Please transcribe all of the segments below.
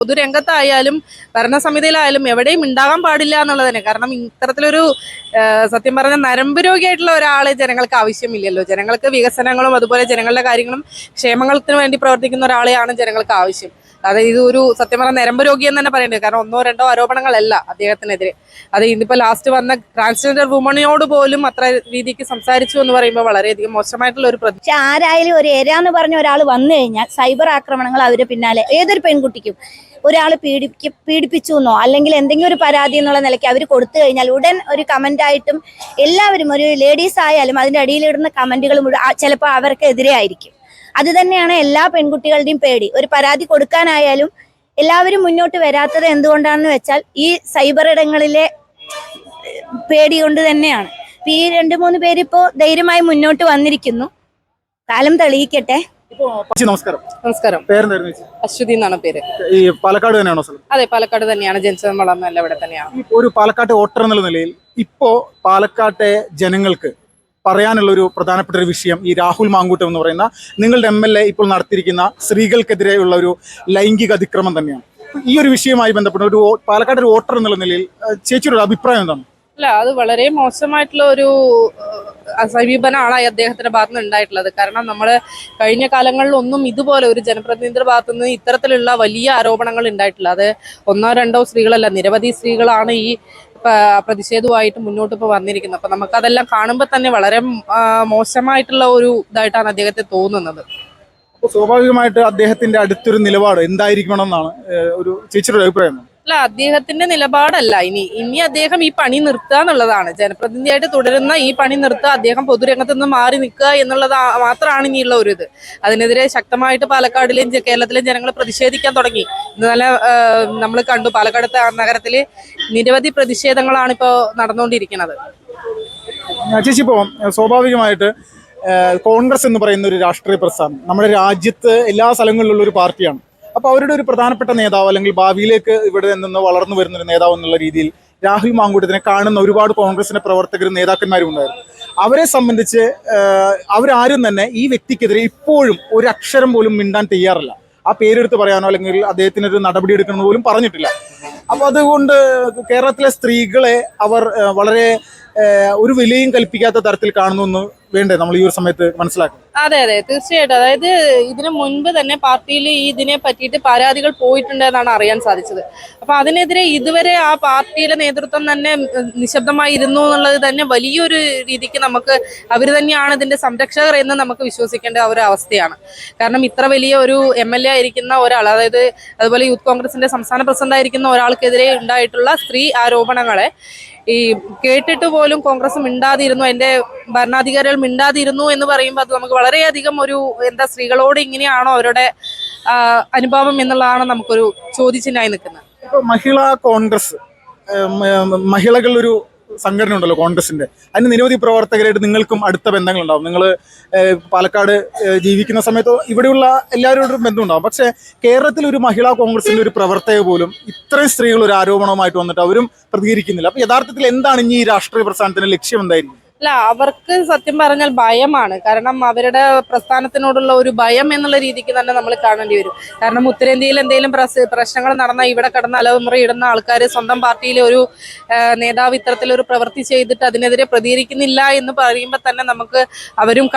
പൊതുരംഗത്തായാലും ഭരണസമിതിയിലായാലും എവിടെയും ഉണ്ടാകാൻ പാടില്ല എന്നുള്ളത് തന്നെ. കാരണം ഇത്തരത്തിലൊരു സത്യം പറഞ്ഞ നരമ്പ് രോഗിയായിട്ടുള്ള ഒരാളെ ജനങ്ങൾക്ക് ആവശ്യമില്ലല്ലോ. ജനങ്ങൾക്ക് വികസനങ്ങളും അതുപോലെ ജനങ്ങളുടെ കാര്യങ്ങളും ക്ഷേമങ്ങൾക്ക് വേണ്ടി പ്രവർത്തിക്കുന്ന ഒരാളെയാണ് ജനങ്ങൾക്ക് ആവശ്യം. അതായത് ഇത് ഒരു സത്യം പറഞ്ഞ നരമ്പ് രോഗി എന്ന് തന്നെ പറയേണ്ടത്. കാരണം ഒന്നോ രണ്ടോ ആരോപണങ്ങളല്ല അദ്ദേഹത്തിനെതിരെ. അത് ഇന്നിപ്പോൾ ലാസ്റ്റ് വന്ന ട്രാൻസ്ജെൻഡർ വുമണിനോട് പോലും അത്ര രീതിക്ക് സംസാരിച്ചു എന്ന് പറയുമ്പോൾ വളരെയധികം മോശമായിട്ടുള്ള ഒരു പക്ഷെ ആരായാലും ഒരു ഏരാന്ന് പറഞ്ഞ ഒരാൾ വന്നു കഴിഞ്ഞാൽ സൈബർ ആക്രമണങ്ങൾ അവരുടെ പിന്നാലെ ഏതൊരു പെൺകുട്ടിക്കും ഒരാൾ പീഡിപ്പിച്ചു എന്നോ അല്ലെങ്കിൽ എന്തെങ്കിലും ഒരു പരാതി എന്നുള്ള നിലയ്ക്ക് അവർ കൊടുത്തു കഴിഞ്ഞാൽ ഉടൻ ഒരു കമന്റ് ആയിട്ടും എല്ലാവരും ഒരു ലേഡീസ് ആയാലും അതിന്റെ അടിയിലിടുന്ന കമന്റുകളും ചിലപ്പോൾ അവർക്കെതിരെ ആയിരിക്കും. അത് തന്നെയാണ് എല്ലാ പെൺകുട്ടികളുടെയും പേടി. ഒരു പരാതി കൊടുക്കാനായാലും എല്ലാവരും മുന്നോട്ട് വരാത്തത് എന്തുകൊണ്ടാണെന്ന് വെച്ചാൽ ഈ സൈബർ ഇടങ്ങളിലെ പേടി കൊണ്ട് തന്നെയാണ്. ഈ 2-3 പേരിപ്പോ ധൈര്യമായി മുന്നോട്ട് വന്നിരിക്കുന്നു. കാലം തെളിയിക്കട്ടെ. നമസ്കാരം. നമസ്കാരം. പേരെന്തായിരുന്നു? അശ്വതി എന്നാണ് പേര്. ഈ പാലക്കാട് തന്നെയാണോ സ്ഥലം? അതെ, പാലക്കാട് തന്നെയാണ്. ജനിച്ചതും വളർന്നല്ല ഇവിടെ തന്നെയാണ്. ഒരു പാലക്കാട്ടെ വോട്ടർ എന്നുള്ള നിലയിൽ ഇപ്പോ പാലക്കാട്ടെ ജനങ്ങൾക്ക് പറയാനുള്ള ഒരു പ്രധാനപ്പെട്ട ഒരു വിഷയം ഈ രാഹുൽ മാങ്കൂട്ടം എന്ന് പറയുന്ന നിങ്ങളുടെ MLA ഇപ്പോൾ നടത്തിയിരിക്കുന്ന സ്ത്രീകൾക്കെതിരെയുള്ള ഒരു ലൈംഗിക അതിക്രമം തന്നെയാണ്. ഈ ഒരു വിഷയവുമായി ബന്ധപ്പെട്ട ഒരു പാലക്കാട് ഒരു വോട്ടർ എന്നുള്ള നിലയിൽ ചേച്ചിയുടെ ഒരു അഭിപ്രായം എന്താണ്? അല്ല, അത് വളരെ മോശമായിട്ടുള്ള ഒരു സമീപനമാണ് അദ്ദേഹത്തിന്റെ ഭാഗത്ത് നിന്ന് ഉണ്ടായിട്ടുള്ളത്. കാരണം നമ്മൾ കഴിഞ്ഞ കാലങ്ങളിലൊന്നും ഇതുപോലെ ഒരു ജനപ്രതിനിധിയുടെ ഭാഗത്തു നിന്ന് ഇത്തരത്തിലുള്ള വലിയ ആരോപണങ്ങൾ ഉണ്ടായിട്ടില്ല. അത് 1-2 സ്ത്രീകളല്ല, നിരവധി സ്ത്രീകളാണ് ഈ പ്രതിഷേധവുമായിട്ട് മുന്നോട്ട് ഇപ്പോൾ വന്നിരിക്കുന്നത്. അപ്പൊ നമുക്കതെല്ലാം കാണുമ്പോൾ തന്നെ വളരെ മോശമായിട്ടുള്ള ഒരു ഇതായിട്ടാണ് അദ്ദേഹത്തെ തോന്നുന്നത്. അപ്പോൾ സ്വാഭാവികമായിട്ട് അദ്ദേഹത്തിന്റെ അടുത്തൊരു നിലപാട് എന്തായിരിക്കണമെന്നാണ് ഒരു ചേച്ചിയുടെ അഭിപ്രായം? അല്ല, അദ്ദേഹത്തിന്റെ നിലപാടല്ല ഇനി അദ്ദേഹം ഈ പണി നിർത്തുക എന്നുള്ളതാണ്. ജനപ്രതിനിധിയായിട്ട് തുടരുന്ന ഈ പണി നിർത്തുക, അദ്ദേഹം പൊതുരംഗത്ത് നിന്ന് മാറി നിൽക്കുക എന്നുള്ളത് മാത്രമാണ് ഇനിയുള്ള ഒരു ഇത്. അതിനെതിരെ ശക്തമായിട്ട് പാലക്കാടിലെയും കേരളത്തിലെയും ജനങ്ങൾ പ്രതിഷേധിക്കാൻ തുടങ്ങി. ഇന്നലെ നമ്മൾ കണ്ടു, പാലക്കാട് നഗരത്തിൽ നിരവധി പ്രതിഷേധങ്ങളാണ് ഇപ്പോൾ നടന്നുകൊണ്ടിരിക്കുന്നത്. ചേച്ചി, ഇപ്പോൾ സ്വാഭാവികമായിട്ട് കോൺഗ്രസ് എന്ന് പറയുന്ന ഒരു രാഷ്ട്രീയ പ്രസ്ഥാനം നമ്മുടെ രാജ്യത്ത് എല്ലാ സ്ഥലങ്ങളിലുള്ള ഒരു പാർട്ടിയാണ്. അപ്പോൾ അവരുടെ ഒരു പ്രധാനപ്പെട്ട നേതാവ് അല്ലെങ്കിൽ ഭാവിയിലേക്ക് ഇവിടെ നിന്ന് വളർന്നു വരുന്നൊരു നേതാവ് എന്നുള്ള രീതിയിൽ രാഹുൽ മാങ്കൂട്ടത്തിനെ കാണുന്ന ഒരുപാട് കോൺഗ്രസിന്റെ പ്രവർത്തകരും നേതാക്കന്മാരും ഉണ്ടായിരുന്നു. അവരെ സംബന്ധിച്ച് അവരാരും തന്നെ ഈ വ്യക്തിക്കെതിരെ ഇപ്പോഴും ഒരു അക്ഷരം പോലും മിണ്ടാൻ തയ്യാറല്ല. ആ പേരെടുത്ത് പറയാനോ അല്ലെങ്കിൽ അദ്ദേഹത്തിനൊരു നടപടി എടുക്കണമെന്ന് പോലും പറഞ്ഞിട്ടില്ല. അപ്പോൾ അതുകൊണ്ട് കേരളത്തിലെ സ്ത്രീകളെ അവർ വളരെ ഒരു വിലയും കൽപ്പിക്കാത്ത തരത്തിൽ കാണുന്നു വേണ്ടേ നമ്മൾ ഈ ഒരു സമയത്ത് മനസ്സിലാക്കും? അതെ, തീർച്ചയായിട്ടും. അതായത് ഇതിനു മുൻപ് തന്നെ പാർട്ടിയിൽ ഇതിനെ പറ്റിയിട്ട് പരാതികൾ പോയിട്ടുണ്ടെന്നാണ് അറിയാൻ സാധിച്ചത്. അപ്പൊ അതിനെതിരെ ഇതുവരെ ആ പാർട്ടിയിലെ നേതൃത്വം തന്നെ നിശബ്ദമായിരുന്നു എന്നുള്ളത് തന്നെ വലിയൊരു രീതിക്ക് നമുക്ക് അവർ തന്നെയാണ് ഇതിന്റെ സംരക്ഷകർ എന്ന് നമുക്ക് വിശ്വസിക്കേണ്ട ഒരു അവസ്ഥയാണ്. കാരണം ഇത്ര വലിയ ഒരു MLA ആയിരിക്കുന്ന ഒരാൾ, അതായത് അതുപോലെ യൂത്ത് കോൺഗ്രസിന്റെ സംസ്ഥാന പ്രസിഡന്റ് ആയിരിക്കുന്ന ഒരാൾക്കെതിരെ ഉണ്ടായിട്ടുള്ള സ്ത്രീ ആരോപണങ്ങളെ ഈ കേട്ടിട്ട് പോലും കോൺഗ്രസ് മിണ്ടാതിരുന്നു, അതിന്റെ ഭരണാധികാരികൾ മിണ്ടാതിരുന്നു എന്ന് പറയുമ്പോൾ അത് നമുക്ക് വളരെയധികം ഒരു സ്ത്രീകളോട് ഇങ്ങനെയാണോ അവരുടെ അനുഭവം എന്നുള്ളതാണ് നമുക്കൊരു ചോദ്യചിഹ്നമായി നിൽക്കുന്നത്. ഇപ്പോൾ മഹിളാ കോൺഗ്രസ്, മഹിളകളൊരു സംഘടന ഉണ്ടല്ലോ കോൺഗ്രസിന്റെ, അതിന് നിരവധി പ്രവർത്തകരായിട്ട് നിങ്ങൾക്കും അടുത്ത ബന്ധങ്ങളുണ്ടാവും. നിങ്ങൾ പാലക്കാട് ജീവിക്കുന്ന സമയത്ത് ഇവിടെയുള്ള എല്ലാവരോടും ബന്ധമുണ്ടാവും. പക്ഷേ കേരളത്തിൽ ഒരു മഹിളാ കോൺഗ്രസിന്റെ ഒരു പ്രവർത്തക പോലും ഇത്രയും സ്ത്രീകൾ ഒരു ആരോപണവുമായിട്ട് വന്നിട്ട് അവരും പ്രതികരിക്കുന്നില്ല. അപ്പൊ യഥാർത്ഥത്തിൽ എന്താണ് ഇനി ഈ രാഷ്ട്രീയ പ്രസ്ഥാനത്തിന്റെ ലക്ഷ്യം എന്തായിരിക്കും? അല്ല, അവർക്ക് സത്യം പറഞ്ഞാൽ ഭയമാണ്. കാരണം അവരുടെ പ്രസ്ഥാനത്തിനോടുള്ള ഒരു ഭയം എന്നുള്ള രീതിക്ക് തന്നെ നമ്മൾ കാണേണ്ടി വരും. കാരണം ഉത്തരേന്ത്യയിൽ എന്തെങ്കിലും പ്രശ്നങ്ങൾ നടന്നാൽ ഇവിടെ കടന്ന് അലമുറയിടുന്ന ആൾക്കാർ സ്വന്തം പാർട്ടിയിലെ ഒരു നേതാവ് ഇത്തരത്തിലൊരു പ്രവൃത്തി ചെയ്തിട്ട് അതിനെതിരെ പ്രതികരിക്കുന്നില്ല എന്ന് പറയുമ്പോൾ തന്നെ നമുക്ക് അവരും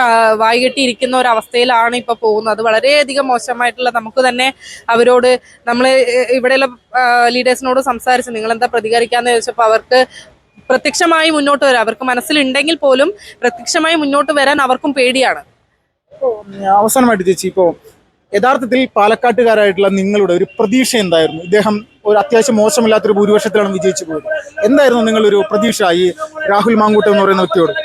വായികെട്ടിയിരിക്കുന്ന ഒരു അവസ്ഥയിലാണ് ഇപ്പോൾ പോകുന്നത്. അത് വളരെയധികം മോശമായിട്ടുള്ള, നമുക്ക് തന്നെ അവരോട് നമ്മൾ ഇവിടെയുള്ള ലീഡേഴ്സിനോട് സംസാരിച്ച് നിങ്ങളെന്താ പ്രതികരിക്കാന്ന് ചോദിച്ചപ്പോൾ അവർക്ക് പ്രത്യക്ഷമായി മുന്നോട്ട് വരാൻ, അവർക്ക് മനസ്സിലുണ്ടെങ്കിൽ പോലും പ്രത്യക്ഷമായി മുന്നോട്ട് വരാൻ അവർക്കും പേടിയാണ്. അവസാനമായിട്ട് ചേച്ചി, ഇപ്പോൾ യഥാർത്ഥത്തിൽ പാലക്കാട്ടുകാരായിട്ടുള്ള നിങ്ങളുടെ ഒരു പ്രതീക്ഷ എന്തായിരുന്നു? ഇദ്ദേഹം ഒരു അത്യാവശ്യം മോശമില്ലാത്തൊരു ഭൂരിപക്ഷത്തിലാണ് വിജയിച്ചു പോയത്. എന്തായിരുന്നു നിങ്ങളൊരു പ്രതീക്ഷ ഈ രാഹുൽ മാങ്കൂട്ടം എന്ന് പറയുന്ന വ്യക്തിയോട്?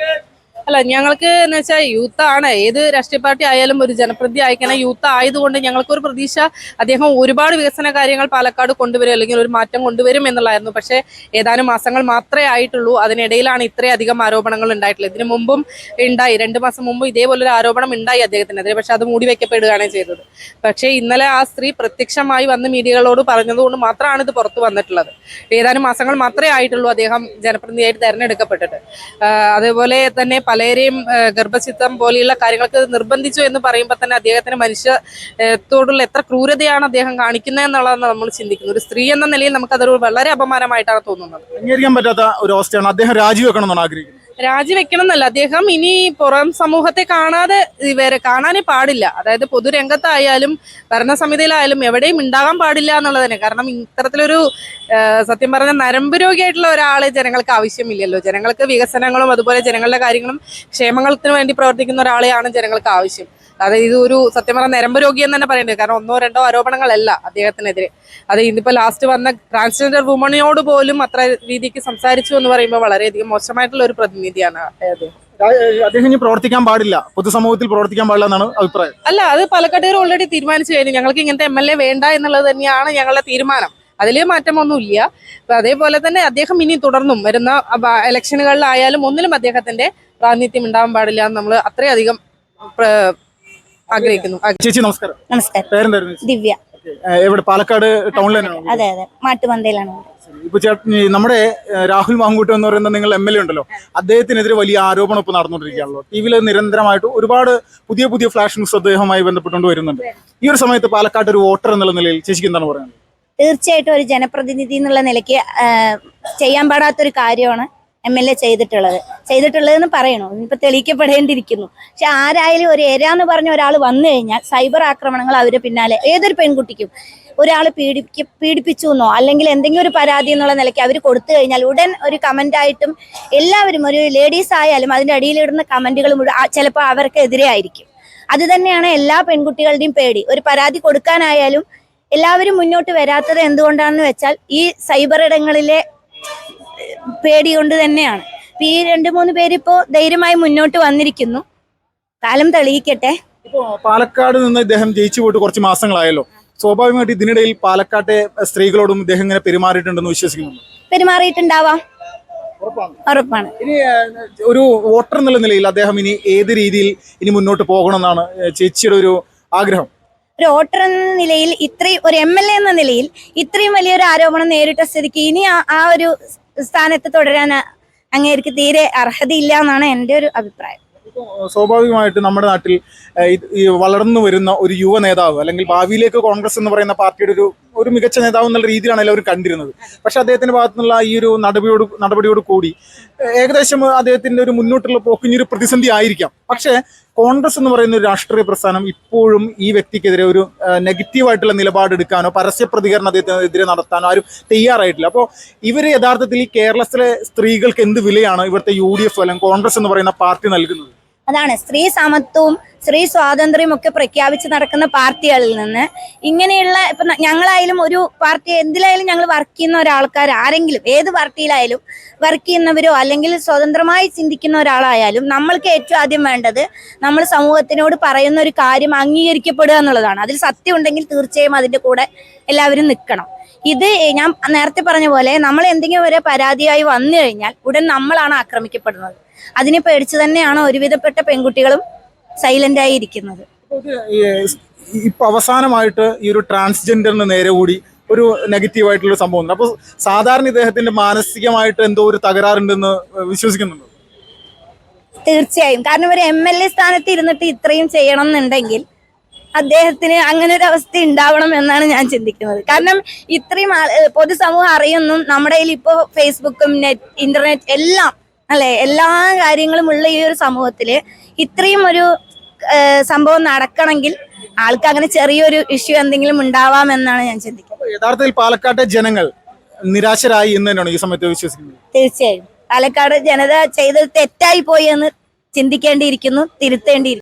അല്ല, ഞങ്ങൾക്ക് എന്ന് വെച്ചാൽ യൂത്താണ്, ഏത് രാഷ്ട്രീയ പാർട്ടി ആയാലും ഒരു ജനപ്രതിനിധി അയക്കണ യൂത്ത് ആയതുകൊണ്ട് ഞങ്ങൾക്കൊരു പ്രതീക്ഷ അദ്ദേഹം ഒരുപാട് വികസന കാര്യങ്ങൾ പാലക്കാട് കൊണ്ടുവരും അല്ലെങ്കിൽ ഒരു മാറ്റം കൊണ്ടുവരും എന്നുള്ളതായിരുന്നു. പക്ഷേ ഏതാനും മാസങ്ങൾ മാത്രമേ ആയിട്ടുള്ളൂ. അതിനിടയിലാണ് ഇത്രയധികം ആരോപണങ്ങൾ ഉണ്ടായിട്ടുള്ളത്. ഇതിനു മുമ്പും ഉണ്ടായി, 2 മാസം മുമ്പ് ഇതേപോലൊരു ആരോപണം ഉണ്ടായി അദ്ദേഹത്തിനെതിരെ. പക്ഷെ അത് മൂടി വെക്കപ്പെടുകയാണ് ചെയ്തത്. പക്ഷേ ഇന്നലെ ആ സ്ത്രീ പ്രത്യക്ഷമായി വന്ന് മീഡിയകളോട് പറഞ്ഞതുകൊണ്ട് മാത്രമാണ് ഇത് പുറത്തു വന്നിട്ടുള്ളത്. ഏതാനും മാസങ്ങൾ മാത്രമേ ആയിട്ടുള്ളൂ അദ്ദേഹം ജനപ്രതിനിധിയായിട്ട് തെരഞ്ഞെടുക്കപ്പെട്ടിട്ട്. അതേപോലെ തന്നെ പല പലരെയും ഗർഭചിത്രം പോലെയുള്ള കാര്യങ്ങൾക്ക് നിർബന്ധിച്ചു എന്ന് പറയുമ്പോൾ തന്നെ അദ്ദേഹത്തിന് മനുഷ്യത്തോടുള്ള എത്ര ക്രൂരതയാണ് അദ്ദേഹം കാണിക്കുന്നത് എന്നുള്ളതാണ് നമ്മൾ ചിന്തിക്കുന്നത്. ഒരു സ്ത്രീ എന്ന നിലയിൽ നമുക്ക് അതൊരു വളരെ അപമാനമായിട്ടാണ് തോന്നുന്നത്. അംഗീകരിക്കാൻ പറ്റാത്ത ഒരു അവസ്ഥയാണ്. അദ്ദേഹം രാജിവെക്കണം എന്നാണ് ആഗ്രഹിക്കുന്നത്. രാജിവെക്കണം എന്നല്ല, അദ്ദേഹം ഇനി പുറം സമൂഹത്തെ കാണാനേ പാടില്ല. അതായത് പൊതുരംഗത്തായാലും ഭരണസമിതിയിലായാലും എവിടെയും ഉണ്ടാകാൻ പാടില്ല എന്നുള്ളത് തന്നെ. കാരണം ഇത്തരത്തിലൊരു സത്യം പറഞ്ഞ നരമ്പ് രോഗിയായിട്ടുള്ള ഒരാളെ ജനങ്ങൾക്ക് ആവശ്യമില്ലല്ലോ. ജനങ്ങൾക്ക് വികസനങ്ങളും അതുപോലെ ജനങ്ങളുടെ കാര്യങ്ങളും ക്ഷേമങ്ങൾക്ക് വേണ്ടി പ്രവർത്തിക്കുന്ന ഒരാളെയാണ് ജനങ്ങൾക്ക് ആവശ്യം. അതായത് ഇത് ഒരു സത്യം പറഞ്ഞ നരമ്പ് രോഗി എന്ന് തന്നെ പറയേണ്ടത്. കാരണം 1-2 ആരോപണങ്ങളല്ല അദ്ദേഹത്തിനെതിരെ. അത് ഇന്നിപ്പോൾ ലാസ്റ്റ് വന്ന ട്രാൻസ്ജെൻഡർ വുമണിനോട് പോലും അത്ര രീതിക്ക് സംസാരിച്ചു എന്ന് പറയുമ്പോൾ വളരെയധികം മോശമായിട്ടുള്ള ഒരു പ്രതിനിധിയാണ് അദ്ദേഹം. അദ്ദേഹം ഇനി പ്രവർത്തിക്കാൻ പാടില്ല, പൊതുസമൂഹത്തിൽ പ്രവർത്തിക്കാൻ പാടില്ല എന്നാണ് അഭിപ്രായം. അല്ല, അത് പാലക്കാട്ടുകാർ ഓൾറെഡി തീരുമാനിച്ചു കഴിഞ്ഞു. ഞങ്ങൾക്ക് ഇങ്ങനത്തെ MLA വേണ്ട എന്നുള്ളത് തന്നെയാണ് ഞങ്ങളുടെ തീരുമാനം. അതിൽ മാറ്റമൊന്നുമില്ല. അപ്പൊ അതേപോലെ തന്നെ അദ്ദേഹം ഇനി തുടർന്നും വരുന്ന ഇലക്ഷനുകളിലായാലും ഒന്നിലും അദ്ദേഹത്തിന്റെ പ്രാതിനിധ്യം ഉണ്ടാവാൻ പാടില്ല എന്ന് നമ്മൾ അത്രയധികം ആഗ്രഹിക്കുന്നു. ചേച്ചി നമസ്കാരം. നമസ്കാരം. പേരെന്തായിരുന്നു? ദിവ്യ. എവിടെ? പാലക്കാട് ടൗണിൽ തന്നെയാണോ? അതെ അതെ, മാട്ടുമന്തയിലാണ്. ഇപ്പൊ ചേട്ടൻ നമ്മുടെ രാഹുൽ മാങ്കൂട്ടം എന്ന് പറയുന്ന നിങ്ങൾ MLA ഉണ്ടല്ലോ, അദ്ദേഹത്തിനെതിരെ വലിയ ആരോപണം ഇപ്പൊ നടന്നുകൊണ്ടിരിക്കുകയാണല്ലോ. ടിവിയിൽ നിരന്തരമായിട്ട് ഒരുപാട് പുതിയ പുതിയ ഫ്ലാഷ് ന്യൂസ് അദ്ദേഹവുമായി ബന്ധപ്പെട്ടുകൊണ്ട് വരുന്നുണ്ട്. ഈ ഒരു സമയത്ത് പാലക്കാട് ഒരു വോട്ടർ എന്നുള്ള നിലയിൽ ചേച്ചിക്ക് എന്താണ് പറയുന്നത്? തീർച്ചയായിട്ടും ഒരു ജനപ്രതിനിധി എന്നുള്ള നിലയ്ക്ക് ചെയ്യാൻ പാടാത്തൊരു കാര്യമാണ് MLA ചെയ്തിട്ടുള്ളതെന്ന് പറയണു. ഇനിയിപ്പോൾ തെളിയിക്കപ്പെടേണ്ടിയിരിക്കുന്നു. പക്ഷെ ആരായാലും ഒരു എന്ന് പറഞ്ഞ ഒരാൾ വന്നു കഴിഞ്ഞാൽ സൈബർ ആക്രമണങ്ങൾ അവര് പിന്നാലെ ഏതൊരു പെൺകുട്ടിക്കും ഒരാൾ പീഡിപ്പിച്ചു എന്നോ അല്ലെങ്കിൽ എന്തെങ്കിലും ഒരു പരാതി എന്നുള്ള നിലയ്ക്ക് അവർ കൊടുത്തു കഴിഞ്ഞാൽ ഉടൻ ഒരു കമന്റായിട്ടും എല്ലാവരും ഒരു ലേഡീസ് ആയാലും അതിൻ്റെ അടിയിലിടുന്ന കമന്റുകളും ചിലപ്പോൾ അവർക്കെതിരെ ആയിരിക്കും. അത് തന്നെയാണ് എല്ലാ പെൺകുട്ടികളുടെയും പേടി. ഒരു പരാതി കൊടുക്കാനായാലും എല്ലാവരും മുന്നോട്ട് വരാത്തത് എന്തുകൊണ്ടാണെന്ന് വെച്ചാൽ ഈ സൈബർ ഇടങ്ങളിലെ പേടി കൊണ്ട് തന്നെയാണ്. ഈ 2-3 പേരിപ്പോ ധൈര്യമായി മുന്നോട്ട് വന്നിരിക്കുന്നു. കാലം തെളിയിക്കട്ടെ. ഇപ്പോ പാലക്കാട് നിന്ന് ഇദ്ദേഹം ജയിച്ചു പോയിട്ട് കുറച്ച് മാസങ്ങളായല്ലോ. സ്വാഭാവികമായിട്ട് ഇതിനിടയിൽ പാലക്കാട്ടെ സ്ത്രീകളോടും ഇദ്ദേഹം ഇങ്ങനെ പെരുമാറിയിട്ടുണ്ടെന്ന് വിശ്വസിക്കുന്നു. പെരുമാറിയിട്ടുണ്ടാവാം, ഉറപ്പാണ്. ഇനി ഒരു വോട്ടർ എന്നുള്ള നിലയിൽ അദ്ദേഹം ഇനി ഏത് രീതിയിൽ ഇനി മുന്നോട്ട് പോകണമെന്നാണ് ചേച്ചിയുടെ ഒരു ആഗ്രഹം? ഒരു വോട്ടർ എന്ന നിലയിൽ ഇത്രയും ഒരു MLA എന്ന നിലയിൽ ഇത്രയും വലിയൊരു ആരോപണം നേരിട്ട സ്ഥിതിക്ക് ഇനി ആ ഒരു സ്ഥാനത്ത് തുടരാൻ അങ്ങേർക്ക് തീരെ അർഹതയില്ല എന്നാണ് എൻ്റെ ഒരു അഭിപ്രായം. സ്വാഭാവികമായിട്ട് നമ്മുടെ നാട്ടിൽ ഈ വളർന്നു വരുന്ന ഒരു യുവ നേതാവ് അല്ലെങ്കിൽ ഭാവിയിലേക്ക് കോൺഗ്രസ് എന്ന് പറയുന്ന പാർട്ടിയുടെ ഒരു മികച്ച നേതാവ് എന്നുള്ള രീതിയിലാണ് എല്ലാവരും കണ്ടിരുന്നത്. പക്ഷെ അദ്ദേഹത്തിന്റെ ഭാഗത്തു നിന്നുള്ള ഈ ഒരു നടപടിയോട് കൂടി ഏകദേശം അദ്ദേഹത്തിന്റെ ഒരു മുന്നോട്ടുള്ള പോക്കിഞ്ഞൊരു പ്രതിസന്ധി ആയിരിക്കാം. പക്ഷേ കോൺഗ്രസ് എന്ന് പറയുന്ന ഒരു രാഷ്ട്രീയ പ്രസ്ഥാനം ഇപ്പോഴും ഈ വ്യക്തിക്കെതിരെ ഒരു നെഗറ്റീവായിട്ടുള്ള നിലപാടെടുക്കാനോ പരസ്യ പ്രതികരണം അദ്ദേഹത്തിനെതിരെ നടത്താനോ ആരും തയ്യാറായിട്ടില്ല. അപ്പോൾ ഇവർ യഥാർത്ഥത്തിൽ ഈ കേരളത്തിലെ സ്ത്രീകൾക്ക് എന്ത് വിലയാണ് ഇവിടുത്തെ UDF അല്ലെങ്കിൽ കോൺഗ്രസ് എന്ന് പറയുന്ന പാർട്ടി നൽകുന്നത്? അതാണ് സ്ത്രീ സമത്വവും സ്ത്രീ സ്വാതന്ത്ര്യവും ഒക്കെ പ്രഖ്യാപിച്ച് നടക്കുന്ന പാർട്ടികളിൽ നിന്ന് ഇങ്ങനെയുള്ള ഇപ്പൊ ഞങ്ങളായാലും ഒരു പാർട്ടി എന്തിലായാലും ഞങ്ങൾ വർക്ക് ചെയ്യുന്ന ഒരാൾക്കാർ ആരെങ്കിലും ഏത് പാർട്ടിയിലായാലും വർക്ക് ചെയ്യുന്നവരോ അല്ലെങ്കിൽ സ്വതന്ത്രമായി ചിന്തിക്കുന്ന ഒരാളായാലും നമ്മൾക്ക് ഏറ്റവും ആദ്യം വേണ്ടത് നമ്മൾ സമൂഹത്തിനോട് പറയുന്ന ഒരു കാര്യം അംഗീകരിക്കപ്പെടുക എന്നുള്ളതാണ്. അതിൽ സത്യം ഉണ്ടെങ്കിൽ തീർച്ചയായും അതിന്റെ കൂടെ എല്ലാവരും നിൽക്കണം. ഇത് ഞാൻ നേരത്തെ പറഞ്ഞ പോലെ നമ്മൾ എന്തെങ്കിലും ഒരു പരാതിയായി വന്നു കഴിഞ്ഞാൽ ഉടൻ നമ്മളാണ് ആക്രമിക്കപ്പെടുന്നത്. അതിനെ പേടിച്ച് തന്നെയാണ് ഒരുവിധപ്പെട്ട പെൺകുട്ടികളും സൈലന്റ് ആയി ഇരിക്കുന്നത്. ഇപ്പൊ അവസാനമായിട്ട് ഈ ഒരു ട്രാൻസ്ജെൻഡറിന് നേരെ കൂടി ഒരു നെഗറ്റീവായിട്ടുള്ള സംഭവം ഉണ്ട്. അപ്പൊ സാധാരണ ഇദ്ദേഹത്തിന്റെ മാനസികമായിട്ട് എന്തോ ഒരു തകരാറുണ്ടെന്ന് വിശ്വസിക്കുന്നുണ്ടോ? തീർച്ചയായും. കാരണം ഒരു MLA സ്ഥാനത്ത് ഇരുന്നിട്ട് ഇത്രയും ചെയ്യണം എന്നുണ്ടെങ്കിൽ അദ്ദേഹത്തിന് അങ്ങനെ ഒരു അവസ്ഥ ഉണ്ടാവണം എന്നാണ് ഞാൻ ചിന്തിക്കുന്നത്. കാരണം ഇത്രയും പൊതുസമൂഹം അറിയുന്നു. നമ്മുടെ കയ്യിൽ ഇപ്പോൾ ഫേസ്ബുക്കും ഇന്റർനെറ്റ് എല്ലാം അല്ലെ എല്ലാ കാര്യങ്ങളും ഉള്ള ഈ ഒരു സമൂഹത്തില് ഇത്രയും ഒരു സംഭവം നടക്കണമെങ്കിൽ ആൾക്ക് അങ്ങനെ ചെറിയൊരു ഇഷ്യൂ എന്തെങ്കിലും ഉണ്ടാവാമെന്നാണ് ഞാൻ ചിന്തിക്കുന്നത്. യഥാർത്ഥത്തിൽ പാലക്കാട്ടെ ജനങ്ങൾ നിരാശരായി എന്ന് തന്നെയാണ് ഈ സമയത്ത് വിശ്വസിക്കുന്നത്. തീർച്ചയായും പാലക്കാട് ജനത ചെയ്തത് തെറ്റായി പോയി എന്ന് ചിന്തിക്കേണ്ടിയിരിക്കുന്നു, തിരുത്തേണ്ടിയിരിക്കുന്നു.